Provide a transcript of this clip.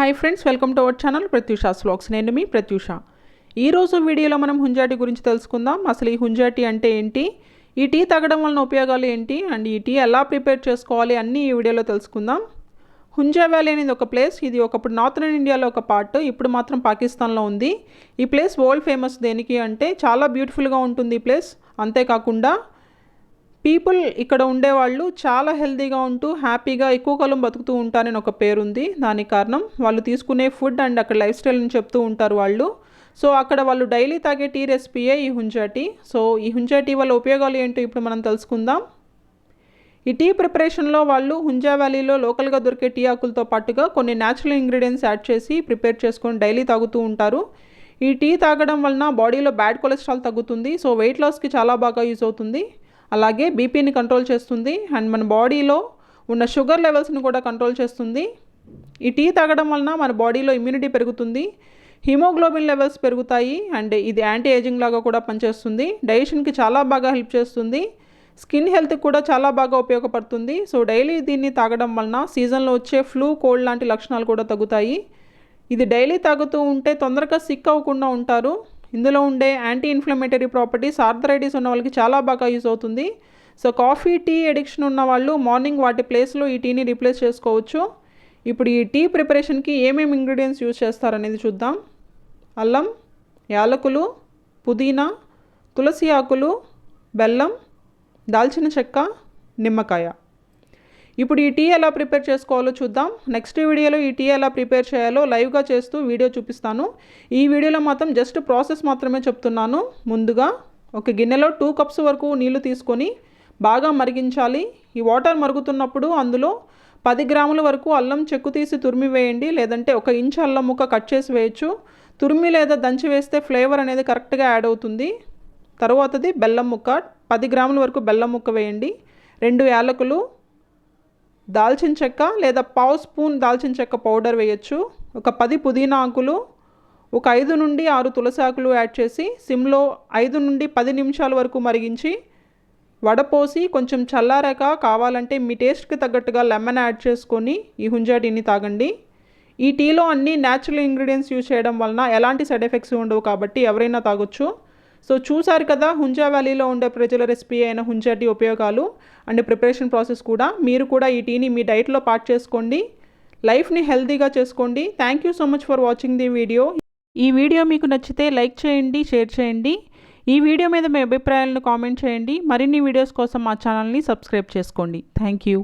Hi friends, welcome to our channel Pratyusha's vlogs. నేను మీ ప్రత్యూష. ఈరోజు వీడియోలో మనం హుంజా టీ గురించి తెలుసుకుందాం. అసలు ఈ హుంజా టీ అంటే ఏంటి, ఈ టీ తాగడం వలన ఉపయోగాలు ఏంటి, అండ్ ఈ టీ ఎలా ప్రిపేర్ చేసుకోవాలి అన్నీ ఈ వీడియోలో తెలుసుకుందాం. హుంజా వ్యాలీ అనేది ఒక ప్లేస్. ఇది ఒకప్పుడు నార్థన్ ఇండియాలో ఒక పార్ట్, ఇప్పుడు మాత్రం పాకిస్తాన్లో ఉంది. ఈ ప్లేస్ వరల్డ్ ఫేమస్ దేనికి అంటే చాలా బ్యూటిఫుల్గా ఉంటుంది ఈ ప్లేస్. అంతేకాకుండా పీపుల్ ఇక్కడ ఉండేవాళ్ళు చాలా హెల్తీగా ఉంటూ హ్యాపీగా ఎక్కువ కాలం బతుకుతూ ఉంటారని ఒక పేరుంది. దానికి కారణం వాళ్ళు తీసుకునే ఫుడ్ అండ్ అక్కడ లైఫ్ స్టైల్ని చెప్తూ ఉంటారు వాళ్ళు. సో అక్కడ వాళ్ళు డైలీ తాగే టీ రెసిపీయే ఈ హుంజా టీ. సో ఈ హుంజా టీ వల్ల ఉపయోగాలు ఏంటో ఇప్పుడు మనం తెలుసుకుందాం. ఈ టీ ప్రిపరేషన్లో వాళ్ళు హుంజా వ్యాలీలో లోకల్గా దొరికే టీ ఆకులతో పాటుగా కొన్ని న్యాచురల్ ఇంగ్రీడియంట్స్ యాడ్ చేసి ప్రిపేర్ చేసుకొని డైలీ తాగుతూ ఉంటారు. ఈ టీ తాగడం వలన బాడీలో బ్యాడ్ కొలెస్ట్రాల్ తగ్గుతుంది. సో వెయిట్ లాస్కి చాలా బాగా యూజ్ అవుతుంది. అలాగే బీపీని కంట్రోల్ చేస్తుంది అండ్ మన బాడీలో ఉన్న షుగర్ లెవెల్స్ని కూడా కంట్రోల్ చేస్తుంది. ఈ టీ తాగడం వలన మన బాడీలో ఇమ్యూనిటీ పెరుగుతుంది, హిమోగ్లోబిన్ లెవెల్స్ పెరుగుతాయి అండ్ ఇది యాంటీ ఏజింగ్ లాగా కూడా పనిచేస్తుంది. డైజెషన్కి చాలా బాగా హెల్ప్ చేస్తుంది. స్కిన్ హెల్త్కి కూడా చాలా బాగా ఉపయోగపడుతుంది. సో డైలీ దీన్ని తాగడం వలన సీజన్లో వచ్చే ఫ్లూ, కోల్డ్ లాంటి లక్షణాలు కూడా తగ్గుతాయి. ఇది డైలీ తాగుతూ ఉంటే తొందరగా సిక్ అవ్వకుండా ఉంటారు. ఇందులో ఉండే యాంటీ ఇన్ఫ్లమేటరీ ప్రాపర్టీస్ ఆర్థరైటిస్ ఉన్న వాళ్ళకి చాలా బాగా యూజ్ అవుతుంది. సో కాఫీ, టీ అడిక్షన్ ఉన్న వాళ్ళు మార్నింగ్ వాటి ప్లేస్లో ఈ టీని రీప్లేస్ చేసుకోవచ్చు. ఇప్పుడు ఈ టీ ప్రిపరేషన్కి ఏమేమి ఇంగ్రీడియంట్స్ యూజ్ చేస్తారనేది చూద్దాం. అల్లం, యాలకులు, పుదీనా, తులసి ఆకులు, బెల్లం, దాల్చిన చెక్క, నిమ్మకాయ. ఇప్పుడు ఈ టీ ఎలా ప్రిపేర్ చేసుకోవాలో చూద్దాం. నెక్స్ట్ వీడియోలో ఈ టీ ఎలా ప్రిపేర్ చేయాలో లైవ్గా చేస్తూ వీడియో చూపిస్తాను. ఈ వీడియోలో మాత్రం జస్ట్ ప్రాసెస్ మాత్రమే చెప్తున్నాను. ముందుగా ఒక గిన్నెలో 2 కప్స్ వరకు నీళ్లు తీసుకొని బాగా మరిగించాలి. ఈ వాటర్ మరుగుతున్నప్పుడు అందులో 10 గ్రాముల వరకు అల్లం చెక్కు తీసి తురిమి వేయండి, లేదంటే 1 ఇంచు అల్లం ముక్క కట్ చేసి వేయచ్చు. తురిమి లేదా దంచి వేస్తే ఫ్లేవర్ అనేది కరెక్ట్గా యాడ్ అవుతుంది. తర్వాతది బెల్లం ముక్క, 10 గ్రాముల వరకు బెల్లం ముక్క వేయండి. 2 యాలకులు, దాల్చిన చెక్క లేదా 1/2 స్పూన్ దాల్చిన చెక్క పౌడర్ వేయచ్చు. ఒక 10 పుదీనా ఆకులు, ఒక 5 నుండి 6 తులసి ఆకులు యాడ్ చేసి సిమ్లో 5 నుండి 10 నిమిషాల వరకు మరిగించి వడపోసి కొంచెం చల్లారాక కావాలంటే మీ టేస్ట్కి తగ్గట్టుగా లెమన్ యాడ్ చేసుకొని ఈ హుంజా టీని తాగండి. ఈ టీలో అన్ని న్యాచురల్ ఇంగ్రీడియంట్స్ యూజ్ చేయడం వలన ఎలాంటి సైడ్ ఎఫెక్ట్స్ ఉండవు కాబట్టి ఎవరైనా తాగొచ్చు. సో చూసారు కదా హుంజా వ్యాలీలో ఉండే ప్రజల రెసిపీ అయిన హుంజా టీ ఉపయోగాలు అండ్ ప్రిపరేషన్ ప్రాసెస్ కూడా. మీరు కూడా ఈ టీని మీ డైట్లో పార్ట్ చేసుకోండి, లైఫ్ని హెల్తీగా చేసుకోండి. Thank you so much for watching the video. ఈ వీడియో మీకు నచ్చితే లైక్ చేయండి, షేర్ చేయండి. ఈ వీడియో మీద మీ అభిప్రాయాలను కామెంట్ చేయండి. మరిన్ని వీడియోస్ కోసం మా ఛానల్ని సబ్స్క్రైబ్ చేసుకోండి. Thank you.